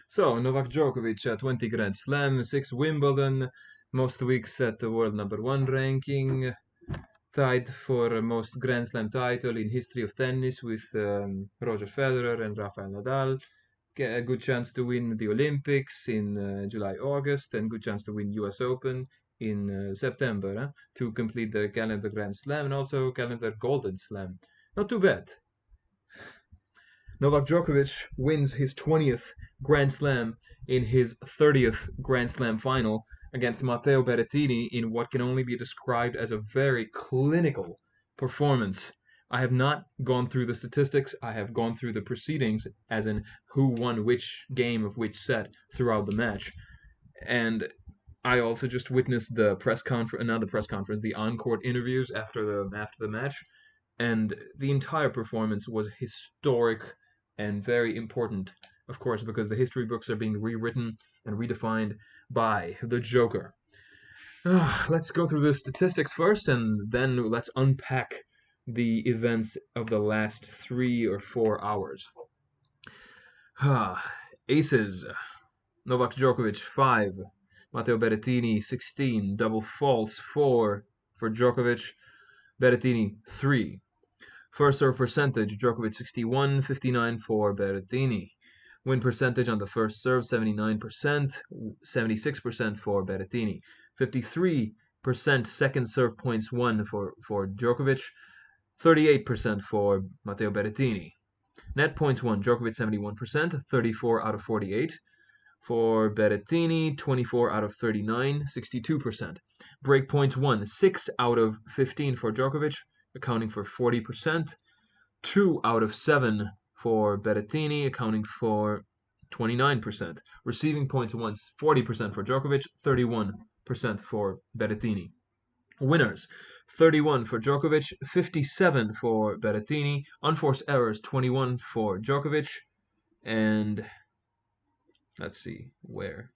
So, Novak Djokovic, 20 Grand Slam, 6 Wimbledon, most weeks at the world #1 ranking, tied for most Grand Slam title in history of tennis with Roger Federer and Rafael Nadal. A good chance to win the Olympics in July, August, and good chance to win US Open in September to complete the calendar Grand Slam and also calendar Golden Slam. Not too bad. Novak Djokovic wins his 20th Grand Slam in his 30th Grand Slam final against Matteo Berrettini in what can only be described as a very clinical performance. I have not gone through the statistics, I have gone through the proceedings, as in who won which game of which set throughout the match. And I also just witnessed the press conference, not the press conference, the on-court interviews after the match, and the entire performance was historic and very important, of course, because the history books are being rewritten and redefined by the Joker. Let's go through the statistics first, and then let's unpack the events of the last 3 or 4 hours. Aces. Novak Djokovic 5, Matteo Berrettini 16, double faults 4 for Djokovic, Berrettini 3. First serve percentage, Djokovic 61-59 for Berrettini. Win percentage on the first serve 79%, 76% for Berrettini. 53% second serve points won for Djokovic, 38% for Matteo Berrettini. Net points won, Djokovic 71%, 34 out of 48. For Berrettini, 24 out of 39, 62%. Break points won, 6 out of 15 for Djokovic, accounting for 40%. 2 out of 7 for Berrettini, accounting for 29%. Receiving points won, 40% for Djokovic, 31% for Berrettini. Winners, 31 for Djokovic, 57 for Berrettini. Unforced errors, 21 for Djokovic. And let's see where.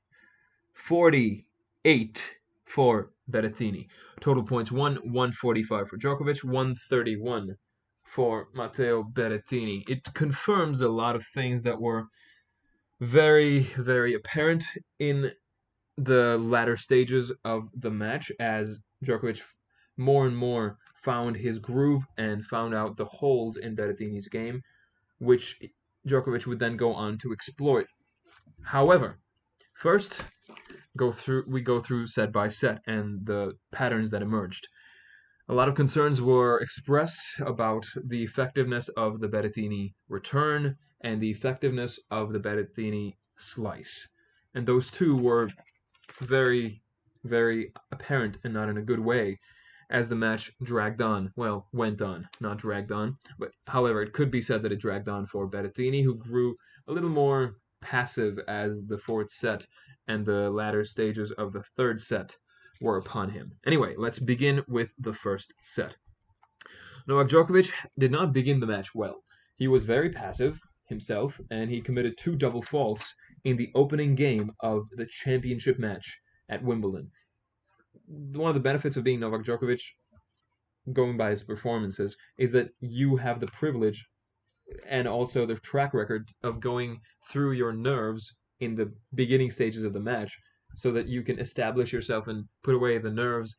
48 for Berrettini. Total points won, 145 for Djokovic, 131 for Matteo Berrettini. It confirms a lot of things that were very, very apparent in the latter stages of the match as Djokovic more and more found his groove and found out the holes in Berrettini's game, which Djokovic would then go on to exploit. However, first, we go through set by set and the patterns that emerged. A lot of concerns were expressed about the effectiveness of the Berrettini return and the effectiveness of the Berrettini slice. And those two were very, very apparent and not in a good way as the match dragged on. Well, went on, not dragged on. But however, it could be said that it dragged on for Berrettini, who grew a little more passive as the fourth set and the latter stages of the third set were upon him. Anyway, let's begin with the first set. Novak Djokovic did not begin the match well. He was very passive himself, and he committed 2 double faults in the opening game of the championship match at Wimbledon. One of the benefits of being Novak Djokovic, going by his performances, is that you have the privilege and also the track record of going through your nerves in the beginning stages of the match so that you can establish yourself and put away the nerves,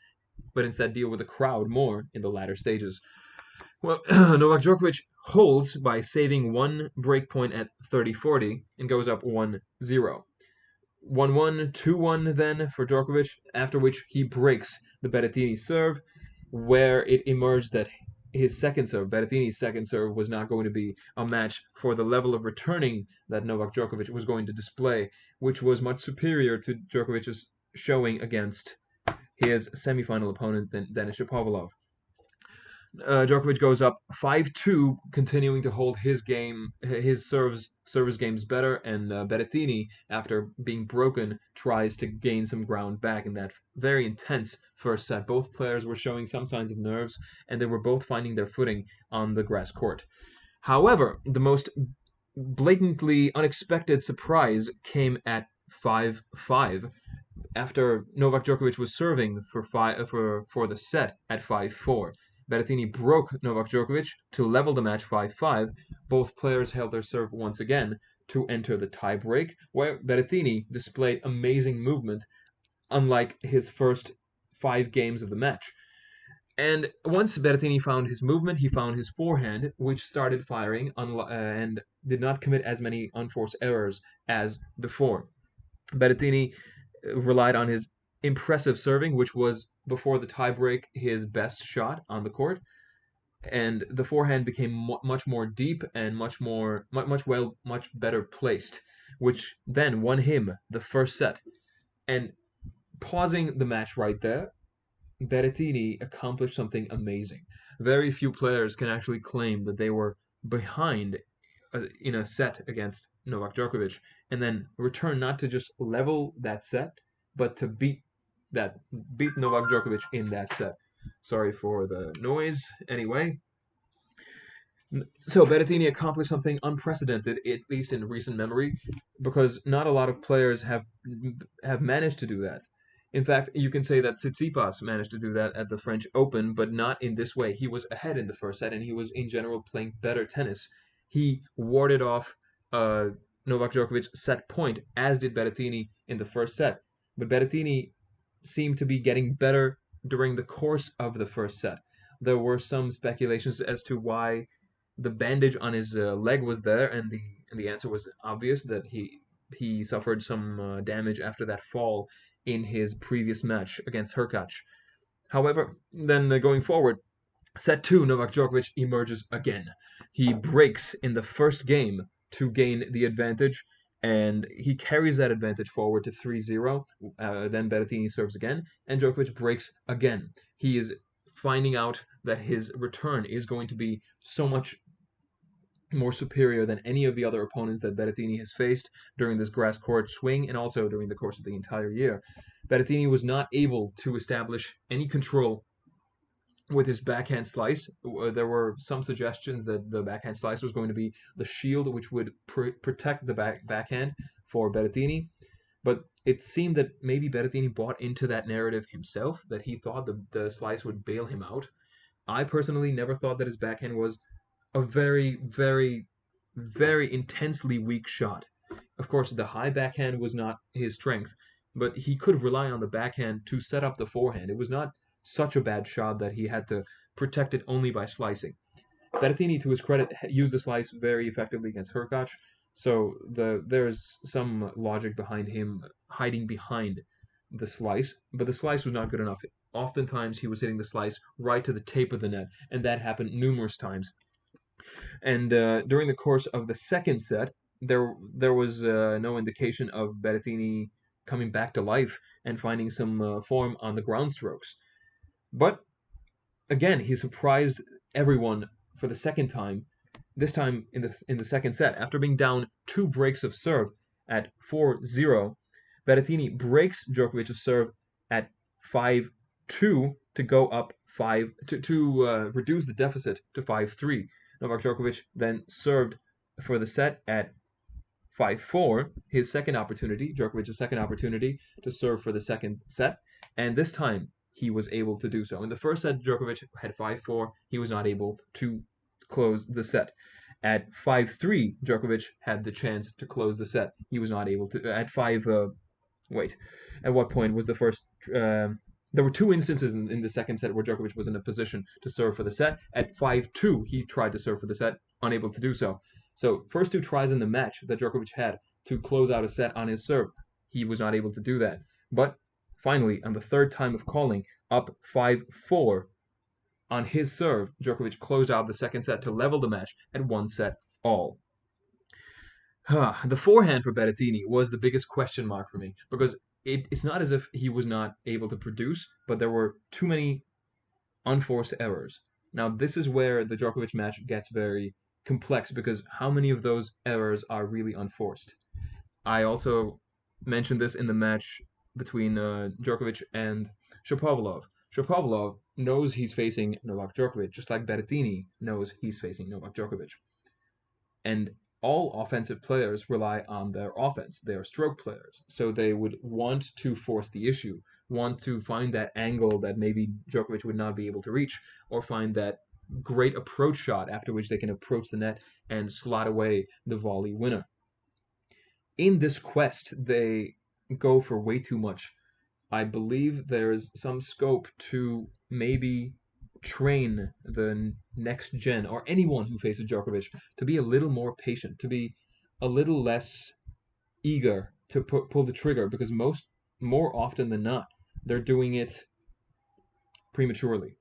but instead deal with the crowd more in the latter stages. Well, Novak Djokovic holds by saving one break point at 30-40 and goes up 1-0. 1-1, 2-1 then for Djokovic, after which he breaks the Berrettini serve, where it emerged that his second serve, Berrettini's second serve, was not going to be a match for the level of returning that Novak Djokovic was going to display, which was much superior to Djokovic's showing against his semifinal opponent, Denis Shapovalov. Djokovic goes up 5-2, continuing to hold his game, his service games better, and Berrettini, after being broken, tries to gain some ground back in that very intense first set. Both players were showing some signs of nerves, and they were both finding their footing on the grass court. However, the most blatantly unexpected surprise came at 5-5 after Novak Djokovic was serving for the set at 5-4. Berrettini broke Novak Djokovic to level the match 5-5. Both players held their serve once again to enter the tiebreak, where Berrettini displayed amazing movement, unlike his first 5 games of the match. And once Berrettini found his movement, he found his forehand, which started firing and did not commit as many unforced errors as before. Berrettini relied on his impressive serving, which was, before the tiebreak, his best shot on the court. And the forehand became much more deep and much better placed, which then won him the first set. And pausing the match right there, Berrettini accomplished something amazing. Very few players can actually claim that they were behind in a set against Novak Djokovic and then return not to just level that set, but to beat Novak Djokovic in that set. Sorry for the noise. Anyway, so Berrettini accomplished something unprecedented, at least in recent memory, because not a lot of players have managed to do that. In fact, you can say that Tsitsipas managed to do that at the French Open, but not in this way. He was ahead in the first set, and he was in general playing better tennis. He warded off Novak Djokovic's set point, as did Berrettini in the first set. But Berrettini seemed to be getting better during the course of the first set. There were some speculations as to why the bandage on his leg was there, and the answer was obvious, that he suffered some damage after that fall in his previous match against Hurkacz. However, then going forward, set 2, Novak Djokovic emerges again. He breaks in the first game to gain the advantage, and he carries that advantage forward to 3-0. Then Berrettini serves again, and Djokovic breaks again. He is finding out that his return is going to be so much more superior than any of the other opponents that Berrettini has faced during this grass court swing and also during the course of the entire year. Berrettini was not able to establish any control with his backhand slice. There were some suggestions that the backhand slice was going to be the shield which would protect the backhand for Berrettini. But it seemed that maybe Berrettini bought into that narrative himself, that he thought the slice would bail him out. I personally never thought that his backhand was a very, very, very intensely weak shot. Of course, the high backhand was not his strength, but he could rely on the backhand to set up the forehand. It was not such a bad shot that he had to protect it only by slicing. Berrettini, to his credit, used the slice very effectively against Hurkacz, so there's some logic behind him hiding behind the slice, but the slice was not good enough. Oftentimes, he was hitting the slice right to the tape of the net, and that happened numerous times. And during the course of the second set, there was no indication of Berrettini coming back to life and finding some form on the ground strokes. But again, he surprised everyone for the second time. This time in the second set, after being down 2 breaks of serve at 4-0, Berrettini breaks Djokovic's serve at 5-2 to go up 5 to reduce the deficit to 5-3. Novak Djokovic then served for the set at 5-4, his second opportunity, Djokovic's second opportunity to serve for the second set, and this time he was able to do so. In the first set, Djokovic had 5-4, he was not able to close the set. At 5-3, Djokovic had the chance to close the set. He was not able to. At what point was the first? There were 2 instances in the second set where Djokovic was in a position to serve for the set. At 5-2, he tried to serve for the set, unable to do so. So, first 2 tries in the match that Djokovic had to close out a set on his serve, he was not able to do that. But finally, on the third time of calling, up 5-4 on his serve, Djokovic closed out the second set to level the match at 1-all. The forehand for Berrettini was the biggest question mark for me, because it's not as if he was not able to produce, but there were too many unforced errors. Now, this is where the Djokovic match gets very complex, because how many of those errors are really unforced? I also mentioned this in the match between Djokovic and Shapovalov. Shapovalov knows he's facing Novak Djokovic, just like Berrettini knows he's facing Novak Djokovic. And all offensive players rely on their offense. They are stroke players, so they would want to force the issue, want to find that angle that maybe Djokovic would not be able to reach, or find that great approach shot after which they can approach the net and slot away the volley winner. in this quest, they go for way too much. I believe there's some scope to maybe train the next gen or anyone who faces Djokovic to be a little more patient, to be a little less eager to pull the trigger, because more often than not, they're doing it prematurely.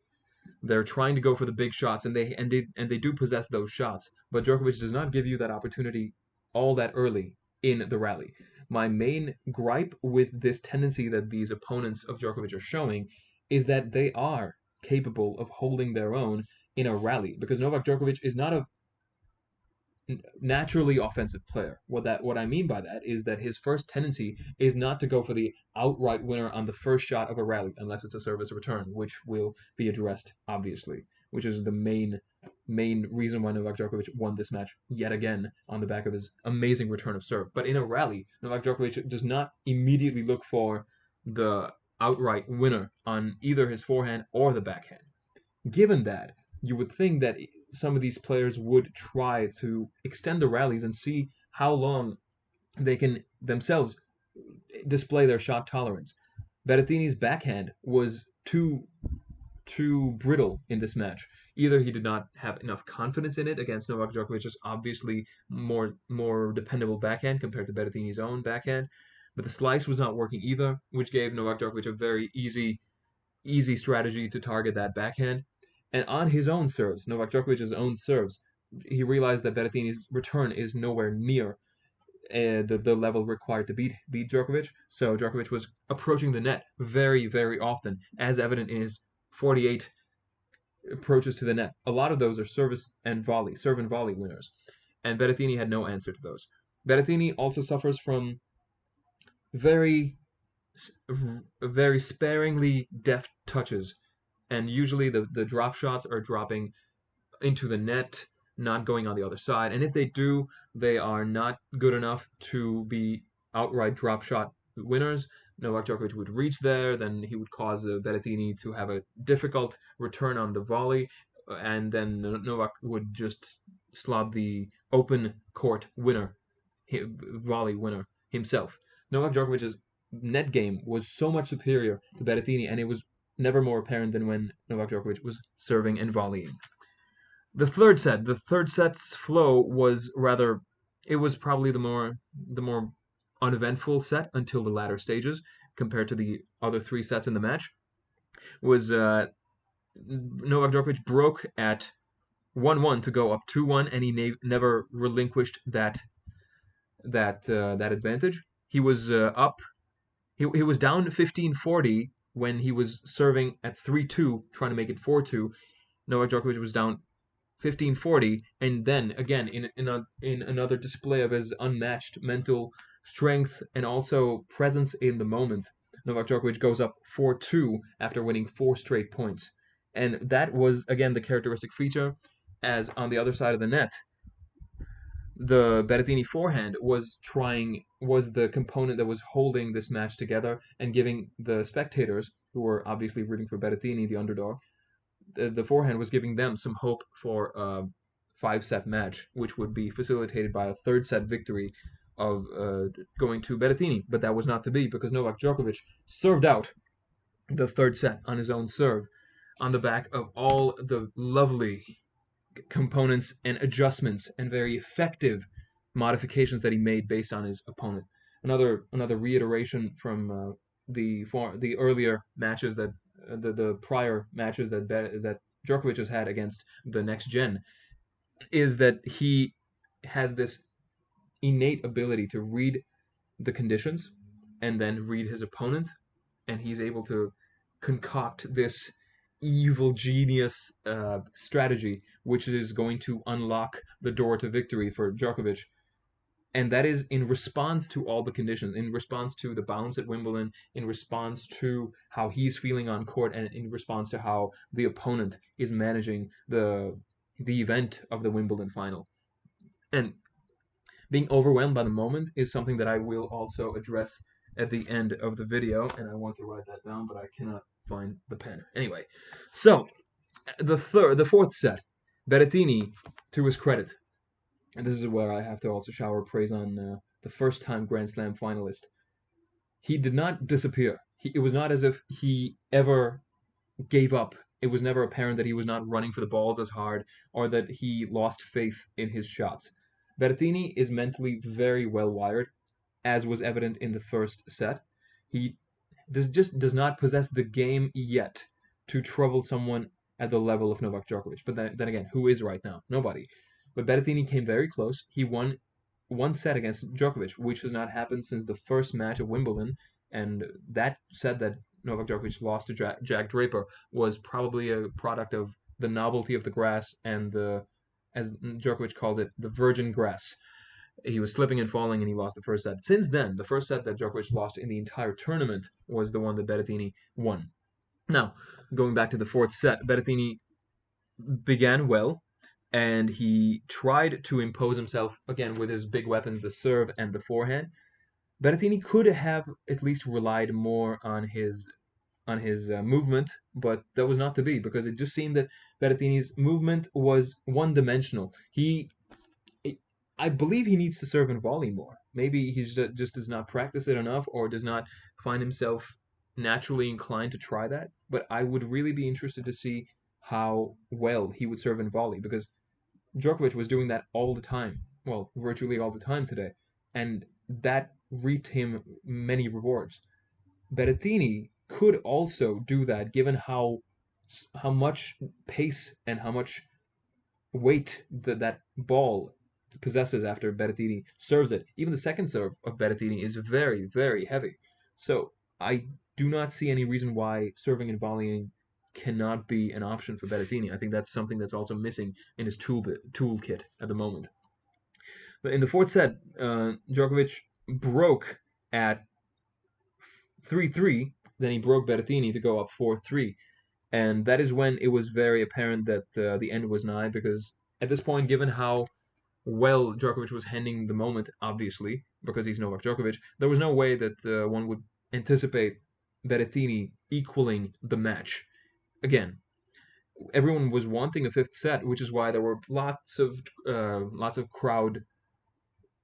They're trying to go for the big shots, and they do possess those shots. But Djokovic does not give you that opportunity all that early in the rally. My main gripe with this tendency that these opponents of Djokovic are showing is that they are capable of holding their own in a rally, because Novak Djokovic is not a naturally offensive player. What I mean by that is that his first tendency is not to go for the outright winner on the first shot of a rally, unless it's a service return, which will be addressed obviously, which is the main reason why Novak Djokovic won this match yet again on the back of his amazing return of serve. But in a rally, Novak Djokovic does not immediately look for the outright winner on either his forehand or the backhand. Given that, you would think that some of these players would try to extend the rallies and see how long they can themselves display their shot tolerance. Berrettini's backhand was too brittle in this match. Either he did not have enough confidence in it against Novak Djokovic's obviously more dependable backhand compared to Berrettini's own backhand, but the slice was not working either, which gave Novak Djokovic a very easy strategy to target that backhand. And on his own serves, Novak Djokovic's own serves, he realized that Berrettini's return is nowhere near the level required to beat Djokovic. So Djokovic was approaching the net very often, as evident in his 48 approaches to the net. A lot of those are serve and volley winners, and Berrettini had no answer to those. Berrettini also suffers from very very sparingly deft touches, and usually the drop shots are dropping into the net, not going on the other side. And if they do, they are not good enough to be outright drop shot winners. Novak Djokovic would reach there, then he would cause Berrettini to have a difficult return on the volley, and then Novak would just slot the open court winner, volley winner himself. Novak Djokovic's net game was so much superior to Berrettini, and it was never more apparent than when Novak Djokovic was serving and volleying. The third set's flow was rather, it was probably the more uneventful set until the latter stages compared to the other three sets in the match. Was Novak Djokovic broke at 1-1 to go up 2-1, and he never relinquished that advantage. He was up. He was down 15-40 when he was serving at 3-2, trying to make it 4-2. Novak Djokovic was down 15-40, and then again in another display of his unmatched mental strength and also presence in the moment, Novak Djokovic goes up 4-2 after winning 4 straight points. And that was again the characteristic feature, as on the other side of the net, the Berrettini forehand was the component that was holding this match together and giving the spectators, who were obviously rooting for Berrettini, the underdog, the forehand was giving them some hope for a 5-set match, which would be facilitated by a third set victory of going to Berrettini. But that was not to be, because Novak Djokovic served out the third set on his own serve, on the back of all the lovely components and adjustments and very effective modifications that he made based on his opponent. Another reiteration from the earlier matches, that the prior matches that Djokovic has had against the next gen, is that he has this innate ability to read the conditions and then read his opponent, and he's able to concoct this evil genius strategy, which is going to unlock the door to victory for Djokovic. And that is in response to all the conditions, in response to the bounce at Wimbledon, in response to how he's feeling on court, and in response to how the opponent is managing the event of the Wimbledon final. And being overwhelmed by the moment is something that I will also address at the end of the video, and I want to write that down, but I cannot find the pen. Anyway, so the fourth set, Berrettini, to his credit, and this is where I have to also shower praise on the first-time Grand Slam finalist, he did not disappear. It was not as if he ever gave up. It was never apparent that he was not running for the balls as hard or that he lost faith in his shots. Berrettini is mentally very well wired, as was evident in the first set. He just does not possess the game yet to trouble someone at the level of Novak Djokovic. But then again, who is right now? Nobody. But Berrettini came very close. He won one set against Djokovic, which has not happened since the first match of Wimbledon. And that set that Novak Djokovic lost to Jack Draper was probably a product of the novelty of the grass and the, as Djokovic called it, the virgin grass. He was slipping and falling, and he lost the first set. Since then, the first set that Djokovic lost in the entire tournament was the one that Berrettini won. Now, going back to the fourth set, Berrettini began well, and he tried to impose himself again with his big weapons, the serve and the forehand. Berrettini could have at least relied more on his movement, but that was not to be because it just seemed that Berrettini's movement was one-dimensional. I believe he needs to serve and volley more. Maybe he just does not practice it enough or does not find himself naturally inclined to try that. But I would really be interested to see how well he would serve and volley because Djokovic was doing that all the time. Well, virtually all the time today. And that reaped him many rewards. Berrettini could also do that given how much pace and how much weight that ball possesses after Berrettini serves it. Even the second serve of Berrettini is very, very heavy. So I do not see any reason why serving and volleying cannot be an option for Berrettini. I think that's something that's also missing in his toolkit at the moment. But in the fourth set, Djokovic broke at 3-3. Then he broke Berrettini to go up 4-3. And that is when it was very apparent that the end was nigh because at this point, given how well Djokovic was handling the moment, obviously, because he's Novak Djokovic, there was no way that one would anticipate Berrettini equaling the match. Again, everyone was wanting a fifth set, which is why there were lots of crowd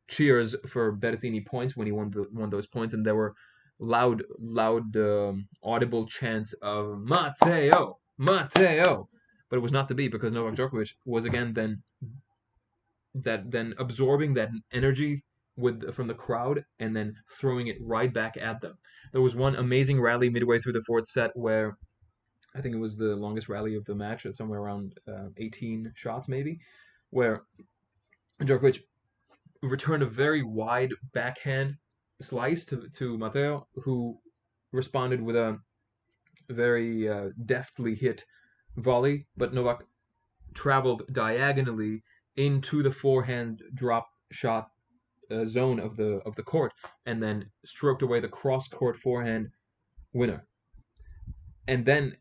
cheers for Berrettini points when he won those points, and there were loud audible chants of Matteo, Matteo, but it was not to be because Novak Djokovic was again then absorbing that energy from the crowd and then throwing it right back at them. There was one amazing rally midway through the fourth set where I think it was the longest rally of the match, somewhere around 18 shots maybe, where Djokovic returned a very wide backhand slice to Matteo, who responded with a very deftly hit volley, but Novak traveled diagonally into the forehand drop shot zone of the court and then stroked away the cross court forehand winner. And then,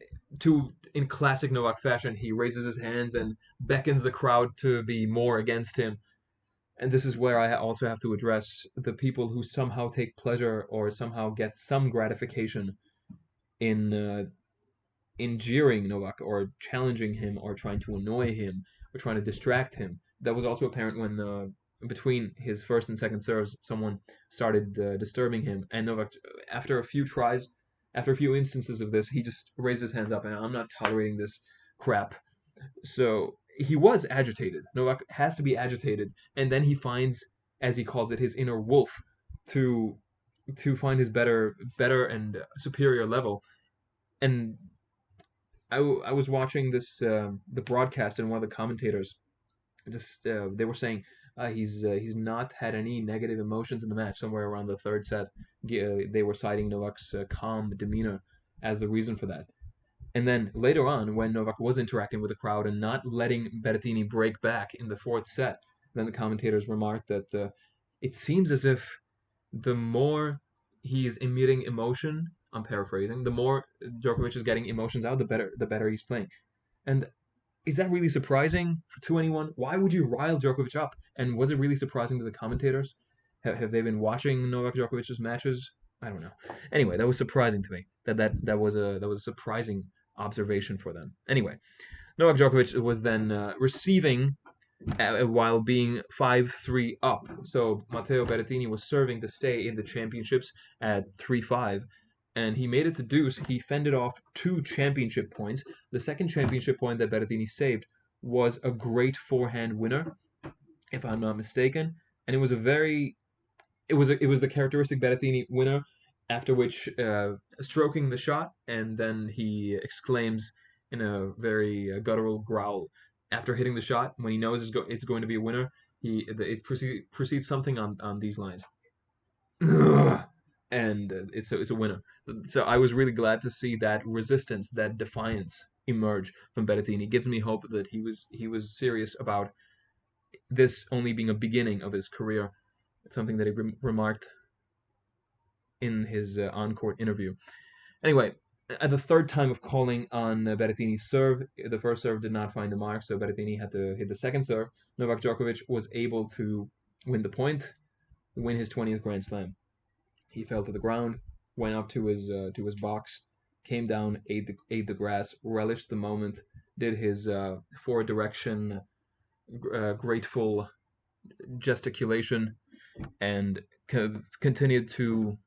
in classic Novak fashion, he raises his hands and beckons the crowd to be more against him. And this is where I also have to address the people who somehow take pleasure or somehow get some gratification in jeering Novak or challenging him or trying to annoy him or trying to distract him. That was also apparent when between his first and second serves, someone started disturbing him, and Novak, after a few tries, after a few instances of this, he just raised his hands up, and I'm not tolerating this crap. So he was agitated. Novak has to be agitated, and then he finds, as he calls it, his inner wolf to find his better and superior level. And I was watching the broadcast, and one of the commentators just they were saying he's not had any negative emotions in the match. Somewhere around the third set, they were citing Novak's calm demeanor as the reason for that. And then later on, when Novak was interacting with the crowd and not letting Berrettini break back in the fourth set, then the commentators remarked that it seems as if the more he is emitting emotion, I'm paraphrasing, the more Djokovic is getting emotions out, the better he's playing. And is that really surprising to anyone? Why would you rile Djokovic up? And was it really surprising to the commentators? Have they been watching Novak Djokovic's matches? I don't know. Anyway, that was surprising to me. That was a surprising observation for them. Anyway, Novak Djokovic was then receiving while being 5-3 up. So Matteo Berrettini was serving to stay in the championships at 3-5, and he made it to deuce. He fended off 2 championship points. The second championship point that Berrettini saved was a great forehand winner, if I'm not mistaken, and it was the characteristic Berrettini winner. After which, stroking the shot, and then he exclaims in a very guttural growl after hitting the shot when he knows it's going to be a winner. It proceeds something on these lines, and it's a winner. So I was really glad to see that resistance, that defiance emerge from Berrettini. It gives me hope that he was serious about this only being a beginning of his career. It's something that he remarked in his on-court interview. Anyway, at the third time of calling on Berrettini's serve, the first serve did not find the mark, so Berrettini had to hit the second serve. Novak Djokovic was able to win the point, win his 20th Grand Slam. He fell to the ground, went up to his box, came down, ate the grass, relished the moment, did his forward direction grateful gesticulation, and continued to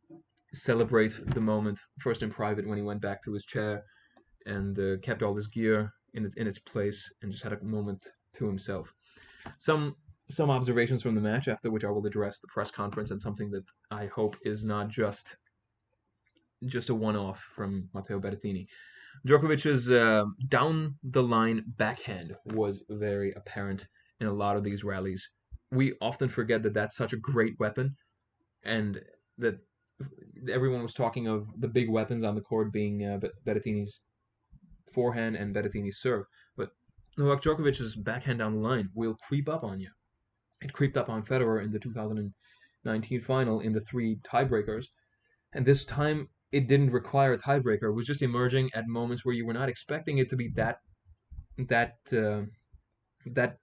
celebrate the moment, first in private when he went back to his chair and kept all his gear in its place and just had a moment to himself. Some some observations from the match, after which I will address the press conference and something that I hope is not just a one-off from Matteo Berrettini. Djokovic's down the line backhand was very apparent in a lot of these rallies. We often forget that that's such a great weapon, and that everyone was talking of the big weapons on the court being Berrettini's forehand and Berrettini's serve. But Novak Djokovic's backhand down the line will creep up on you. It creeped up on Federer in the 2019 final in the 3 tiebreakers, and this time it didn't require a tiebreaker. It was just emerging at moments where you were not expecting it to be that that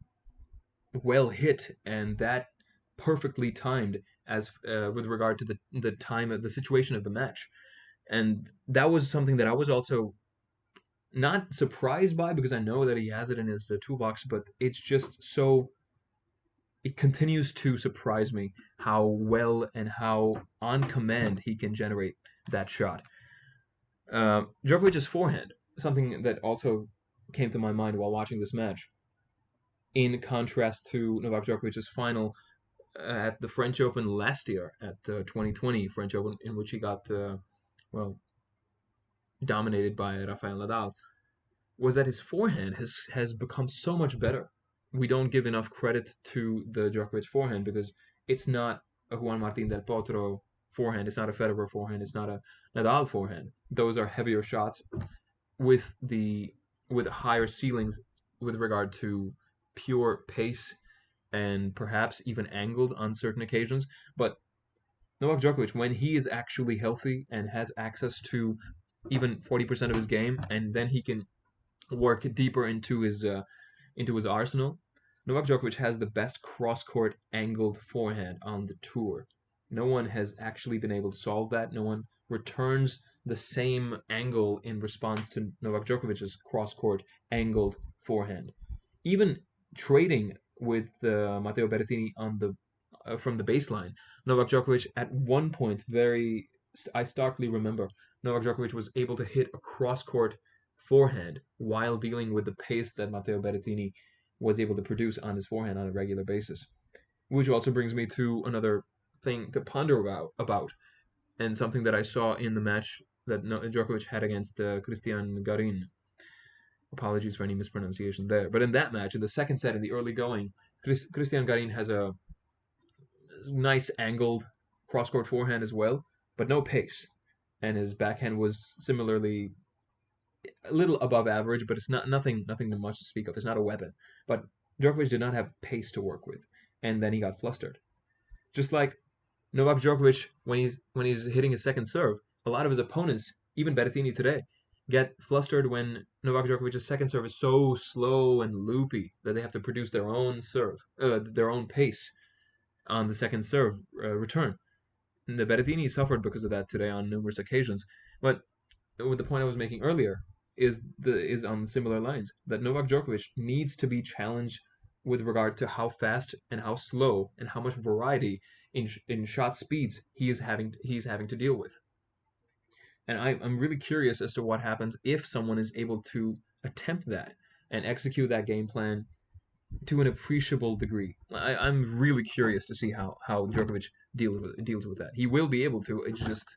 well hit and that perfectly timed as with regard to the time of the situation of the match. And that was something that I was also not surprised by, because I know that he has it in his toolbox, but it's just so it continues to surprise me how well and how on command he can generate that shot. Djokovic's forehand, something that also came to my mind while watching this match, in contrast to Novak Djokovic's final at the French Open last year, at 2020 French Open, in which he got well dominated by Rafael Nadal, was that his forehand has become so much better. We don't give enough credit to the Djokovic forehand because it's not a Juan Martín del Potro forehand, it's not a Federer forehand, it's not a Nadal forehand. Those are heavier shots with higher ceilings with regard to pure pace and perhaps even angled on certain occasions. But Novak Djokovic, when he is actually healthy and has access to even 40% of his game, and then he can work deeper into his arsenal, Novak Djokovic has the best cross-court angled forehand on the tour. No one has actually been able to solve that. No one returns the same angle in response to Novak Djokovic's cross-court angled forehand. Even trading with Matteo Berrettini on the from the baseline, Novak Djokovic at one point, I starkly remember, Novak Djokovic was able to hit a cross-court forehand while dealing with the pace that Matteo Berrettini was able to produce on his forehand on a regular basis. Which also brings me to another thing to ponder about, and something that I saw in the match that Djokovic had against Cristian Garin. Apologies for any mispronunciation there. But in that match, in the second set, in the early going, Cristian Garin has a nice angled cross-court forehand as well, but no pace. And his backhand was similarly a little above average, but it's nothing much to speak of. It's not a weapon. But Djokovic did not have pace to work with, and then he got flustered. Just like Novak Djokovic, when he's hitting his second serve, a lot of his opponents, even Berrettini today, get flustered when Novak Djokovic's second serve is so slow and loopy that they have to produce their own serve, their own pace on the second serve return. And the Berrettini suffered because of that today on numerous occasions. But with the point I was making earlier is on similar lines, that Novak Djokovic needs to be challenged with regard to how fast and how slow and how much variety in shot speeds he's having to deal with. And I'm really curious as to what happens if someone is able to attempt that and execute that game plan to an appreciable degree. I'm really curious to see how Djokovic deals with that. He will be able to. It's just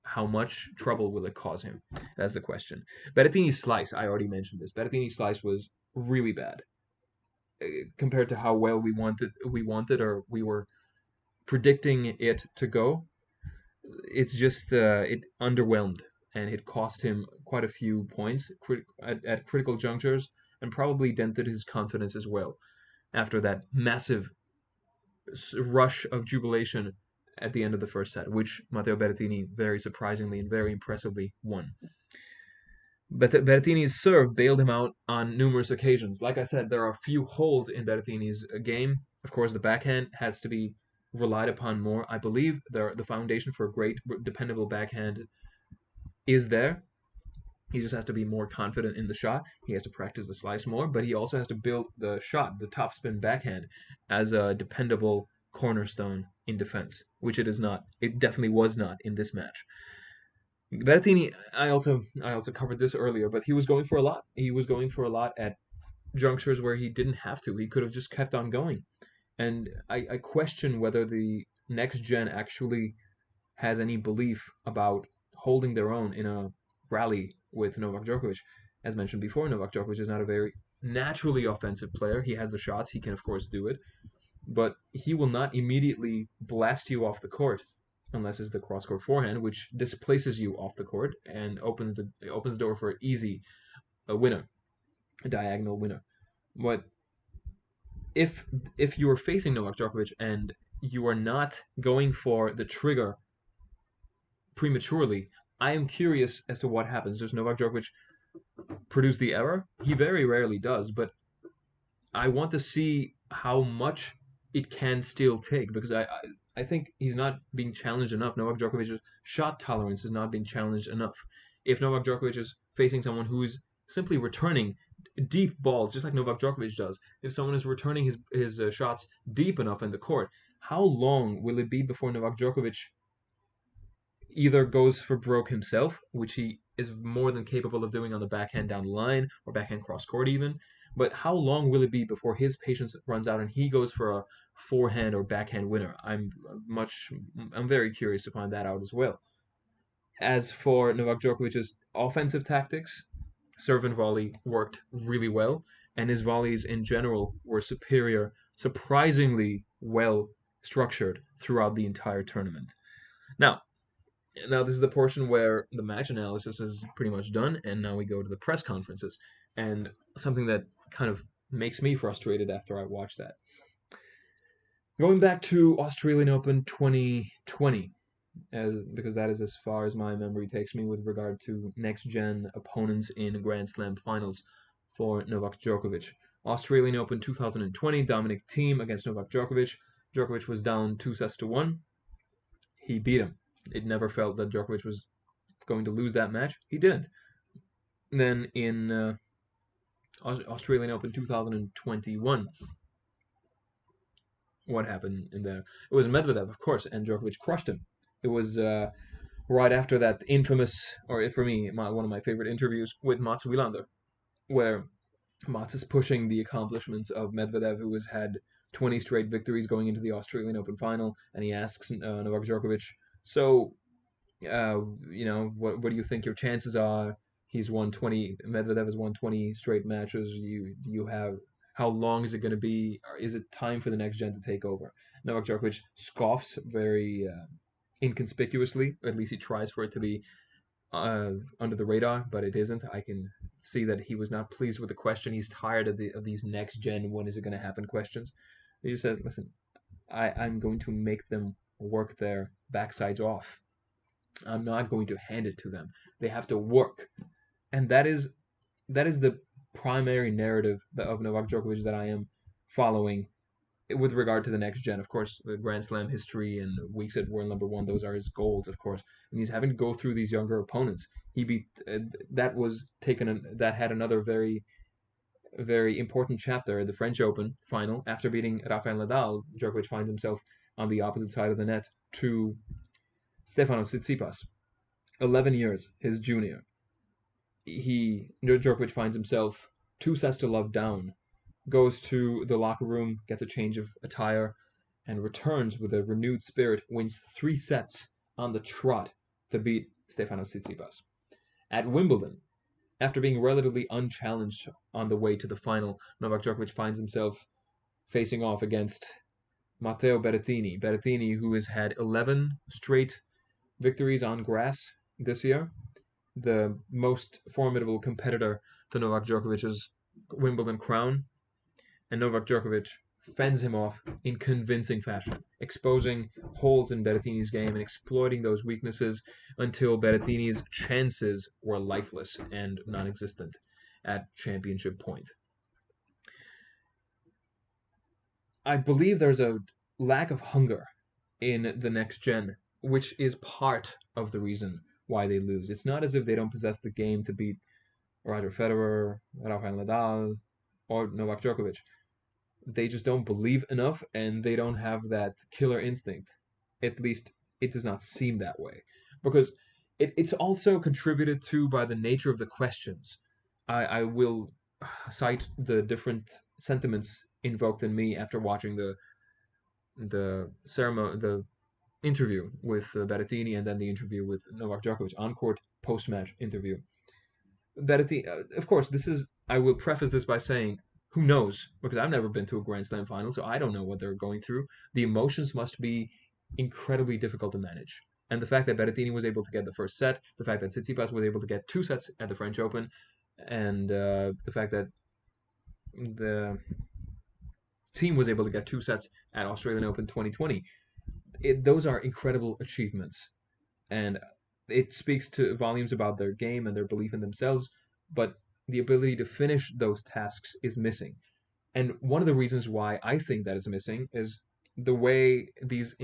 how much trouble will it cause him? That's the question. Berrettini's slice, I already mentioned this. Berrettini's slice was really bad compared to how well we wanted or we were predicting it to go. It's just it underwhelmed and it cost him quite a few points at critical junctures and probably dented his confidence as well after that massive rush of jubilation at the end of the first set, which Matteo Berrettini very surprisingly and very impressively won. But Berrettini's serve bailed him out on numerous occasions. Like I said, there are few holes in Berrettini's game. Of course, the backhand has to be relied upon more. I believe the foundation for a great, dependable backhand is there. He just has to be more confident in the shot. He has to practice the slice more, but he also has to build the shot, the topspin backhand, as a dependable cornerstone in defense, which it is not. It definitely was not in this match. Berrettini, I also covered this earlier, but he was going for a lot. He was going for a lot at junctures where he didn't have to. He could have just kept on going. And I question whether the next gen actually has any belief about holding their own in a rally with Novak Djokovic. As mentioned before, Novak Djokovic is not a very naturally offensive player. He has the shots, he can of course do it, but he will not immediately blast you off the court unless it's the cross-court forehand, which displaces you off the court and opens the door for easy a winner, a diagonal winner. But if you are facing Novak Djokovic and you are not going for the trigger prematurely, I am curious as to what happens. Does Novak Djokovic produce the error? He very rarely does, but I want to see how much it can still take because I think he's not being challenged enough. Novak Djokovic's shot tolerance is not being challenged enough. If Novak Djokovic is facing someone who is simply returning deep balls, just like Novak Djokovic does, if someone is returning his shots deep enough in the court, how long will it be before Novak Djokovic either goes for broke himself, which he is more than capable of doing on the backhand down the line or backhand cross court even. But how long will it be before his patience runs out and he goes for a forehand or backhand winner? I'm very curious to find that out as well. As for Novak Djokovic's offensive tactics, serve and volley worked really well, and his volleys in general were superior, surprisingly well structured throughout the entire tournament. Now, now this is the portion where the match analysis is pretty much done, and now we go to the press conferences. And something that kind of makes me frustrated after I watch that. Going back to Australian Open 2020, because that is as far as my memory takes me with regard to next gen opponents in Grand Slam finals for Novak Djokovic. Australian Open 2020, Dominic Thiem against Novak Djokovic. Djokovic was down 2-1. He beat him. It never felt that Djokovic was going to lose that match. He didn't. Then in Australian Open 2021, what happened in there? It was Medvedev, of course, and Djokovic crushed him. It was right after that infamous, or for me, one of my favorite interviews with Mats Wilander, where Mats is pushing the accomplishments of Medvedev, who has had 20 straight victories going into the Australian Open final, and he asks Novak Djokovic, so, what do you think your chances are? Medvedev has won 20 straight matches. How long is it going to be? Or is it time for the next gen to take over? Novak Djokovic scoffs very inconspicuously. At least he tries for it to be under the radar, but it isn't. I can see that he was not pleased with the question. He's tired of these next gen, when is it going to happen questions. He just says, listen, I'm going to make them work their backsides off. I'm not going to hand it to them. They have to work. And that is the primary narrative of Novak Djokovic that I am following with regard to the next gen. Of course, the Grand Slam history and weeks at world number one, those are his goals, of course. And he's having to go through these younger opponents. He beat that had another very a very important chapter, the French Open final. After beating Rafael Nadal, Djokovic finds himself on the opposite side of the net to Stefanos Tsitsipas, 11 years his junior. Djokovic finds himself 2 sets to love down, goes to the locker room, gets a change of attire, and returns with a renewed spirit, wins 3 sets on the trot to beat Stefanos Tsitsipas. At Wimbledon, after being relatively unchallenged on the way to the final, Novak Djokovic finds himself facing off against Matteo Berrettini. Berrettini, who has had 11 straight victories on grass this year, the most formidable competitor to Novak Djokovic's Wimbledon crown. And Novak Djokovic fends him off in convincing fashion, exposing holes in Berrettini's game and exploiting those weaknesses until Berrettini's chances were lifeless and non-existent at championship point. I believe there's a lack of hunger in the next gen, which is part of the reason why they lose. It's not as if they don't possess the game to beat Roger Federer, Rafael Nadal, or Novak Djokovic. They just don't believe enough and they don't have that killer instinct. At least it does not seem that way. Because it's also contributed to by the nature of the questions. I will cite the different sentiments invoked in me after watching the ceremony, the interview with Berrettini, and then the interview with Novak Djokovic, on-court post-match interview. Berrettini, of course, I will preface this by saying, who knows? Because I've never been to a Grand Slam final, so I don't know what they're going through. The emotions must be incredibly difficult to manage. And the fact that Berrettini was able to get the first set, the fact that Tsitsipas was able to get 2 sets at the French Open, and the fact that the team was able to get 2 sets at Australian Open 2020, those are incredible achievements. And it speaks to volumes about their game and their belief in themselves, but the ability to finish those tasks is missing. And one of the reasons why I think that is missing is the way these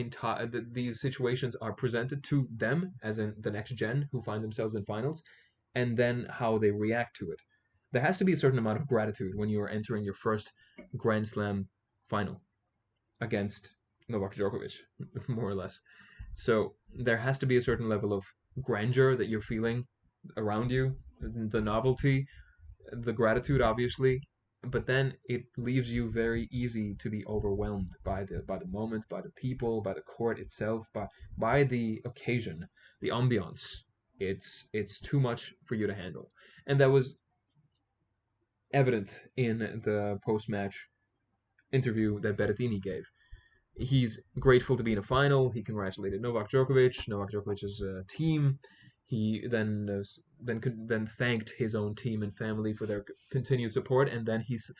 situations are presented to them, as in the next gen who find themselves in finals, and then how they react to it. There has to be a certain amount of gratitude when you are entering your first Grand Slam final against Novak Djokovic, more or less. So there has to be a certain level of grandeur that you're feeling around you, the novelty, the gratitude, obviously, but then it leaves you very easy to be overwhelmed by the moment, by the people, by the court itself, by the occasion, the ambiance. It's too much for you to handle, and that was evident in the post-match interview that Berrettini gave. He's grateful to be in a final. He congratulated Novak Djokovic's team. He then thanked his own team and family for their continued support, and then he's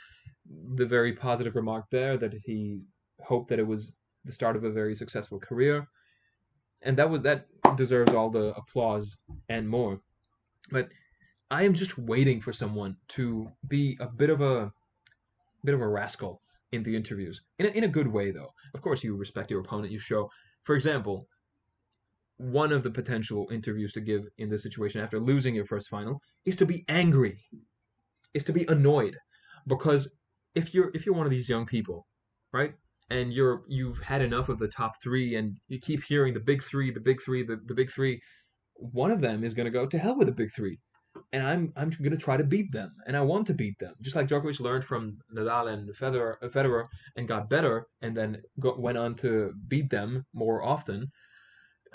the very positive remark there that he hoped that it was the start of a very successful career, and that deserves all the applause and more. But I am just waiting for someone to be a bit of a rascal in the interviews, in a good way though. Of course, you respect your opponent. You show, for example, one of the potential interviews to give in this situation after losing your first final is to be angry, is to be annoyed, because if you're one of these young people, right, and you've had enough of the top three, and you keep hearing the big three, the big three, the big three, one of them is going to go to hell with the big three, and I'm going to try to beat them, and I want to beat them, just like Djokovic learned from Nadal and Federer and got better, and then went on to beat them more often.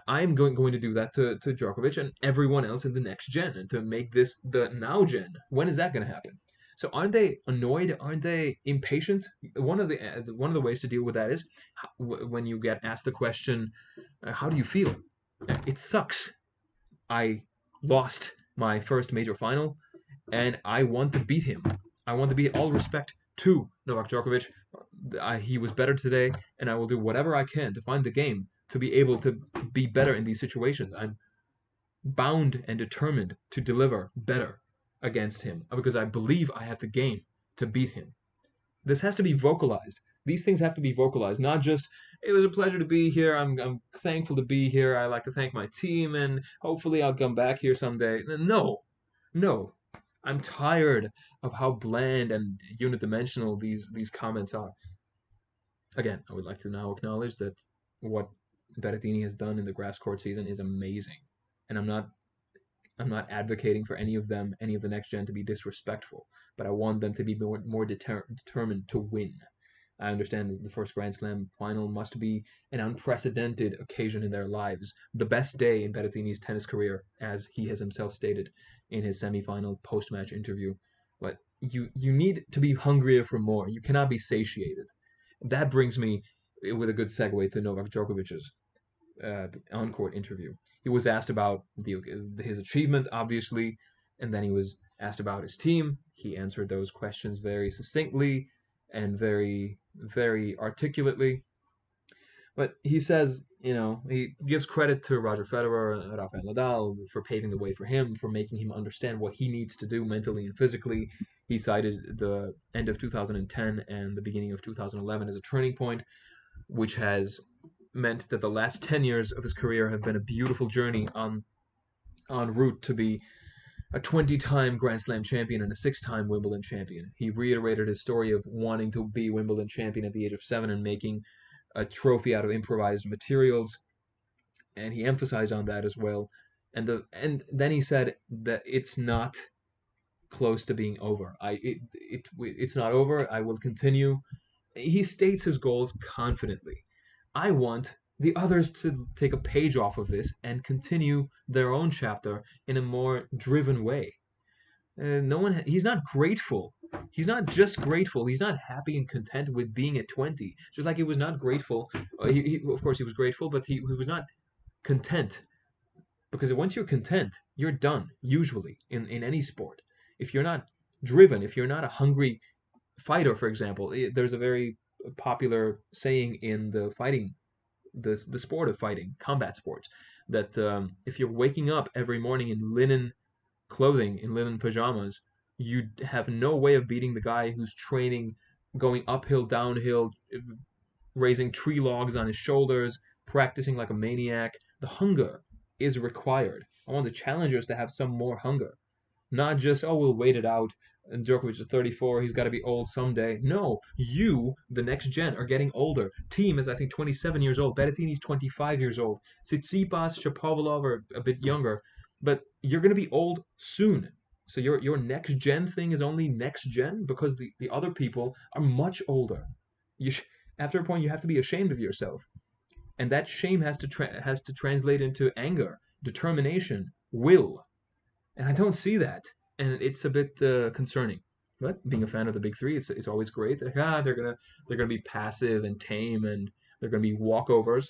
I'm going to do that to Djokovic and everyone else in the next gen, and to make this the now gen. When is that going to happen? So aren't they annoyed? Aren't they impatient? One of the ways to deal with that is when you get asked the question, "How do you feel?" It sucks. I lost my first major final, and I want to beat him. I want to beat all respect to Novak Djokovic. He was better today, and I will do whatever I can to find the game to be able to be better in these situations. I'm bound and determined to deliver better against him because I believe I have the game to beat him. This has to be vocalized. These things have to be vocalized, not just, it was a pleasure to be here. I'm thankful to be here. I like to thank my team, and hopefully I'll come back here someday. No, no. I'm tired of how bland and unidimensional these comments are. Again, I would like to now acknowledge that what Berrettini has done in the grass court season is amazing, and I'm not advocating for any of them, any of the next gen, to be disrespectful, but I want them to be more determined to win. I understand that the first Grand Slam final must be an unprecedented occasion in their lives, the best day in Berrettini's tennis career, as he has himself stated in his semifinal post-match interview. But you need to be hungrier for more. You cannot be satiated. That brings me with a good segue to Novak Djokovic's on-court interview. He was asked about his achievement, obviously, and then he was asked about his team. He answered those questions very succinctly and very, very articulately. But he says, he gives credit to Roger Federer and Rafael Nadal for paving the way for him, for making him understand what he needs to do mentally and physically. He cited the end of 2010 and the beginning of 2011 as a turning point, which has meant that the last 10 years of his career have been a beautiful journey on route to be a 20-time Grand Slam champion and a 6-time Wimbledon champion. He reiterated his story of wanting to be Wimbledon champion at the age of 7 and making a trophy out of improvised materials, and he emphasized on that as well. And then he said that it's not close to being over. It's not over. I will continue. He states his goals confidently. I want the others to take a page off of this and continue their own chapter in a more driven way. No one. He's not grateful. He's not just grateful. He's not happy and content with being at 20. Just like he was not grateful. Of course, he was grateful, but he was not content. Because once you're content, you're done. Usually, in any sport, if you're not driven, if you're not a hungry fighter, for example, there's a very popular saying in the sport of fighting, combat sports, that if you're waking up every morning in linen clothing, in linen pajamas, you have no way of beating the guy who's training, going uphill, downhill, raising tree logs on his shoulders, practicing like a maniac. The hunger is required. I want the challengers to have some more hunger. Not just, oh, we'll wait it out. And Djokovic is 34. He's got to be old someday. No, you, the next gen, are getting older. Team is, I think, 27 years old. Berrettini's 25 years old. Tsitsipas, Shapovalov are a bit younger. But you're going to be old soon. So your next gen thing is only next gen because the other people are much older. After a point, you have to be ashamed of yourself. And that shame has to translate into anger, determination, will. And I don't see that, and it's a bit concerning. But being a fan of the big three, it's always great. They're gonna be passive and tame, and they're gonna be walkovers.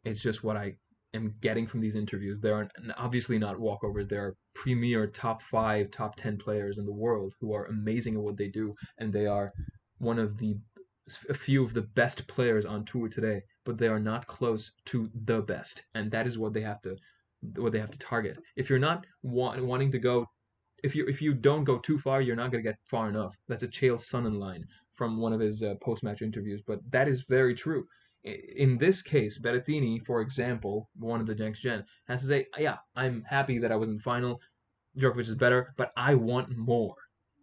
It's just what I am getting from these interviews. They are obviously not walkovers. They are premier top 5, top 10 players in the world who are amazing at what they do, and they are one of a few of the best players on tour today. But they are not close to the best, and that is what they have to target. If you're not wanting to go, if you don't go too far, you're not going to get far enough. That's a Chael Sonnen line from one of his post-match interviews, but that is very true. In this case, Berrettini, for example, one of the next gen, has to say, yeah, I'm happy that I was in the final. Djokovic is better, but I want more.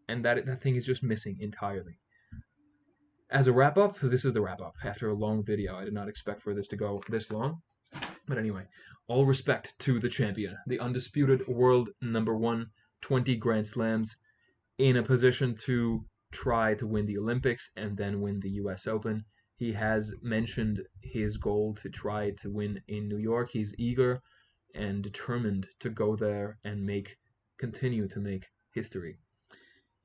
And that thing is just missing entirely. As a wrap-up, this is the wrap-up. After a long video, I did not expect for this to go this long. But anyway, all respect to the champion, the undisputed world number one, 20 Grand Slams, in a position to try to win the Olympics and then win the US Open. He has mentioned his goal to try to win in New York. He's eager and determined to go there and continue to make history.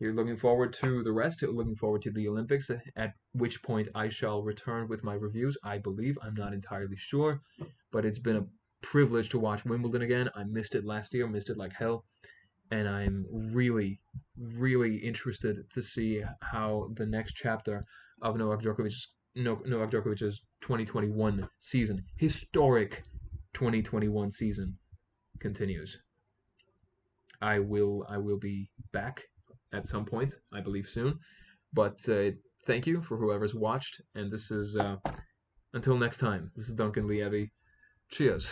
You're looking forward to the rest, looking forward to the Olympics, at which point I shall return with my reviews, I believe. I'm not entirely sure, but it's been a privilege to watch Wimbledon again. I missed it last year, missed it like hell, and I'm really, really interested to see how the next chapter of Novak Djokovic's 2021 season, historic 2021 season, continues. I will be back at some point, I believe soon. But thank you for whoever's watched, and this is until next time. This is Duncan Lievi. Cheers.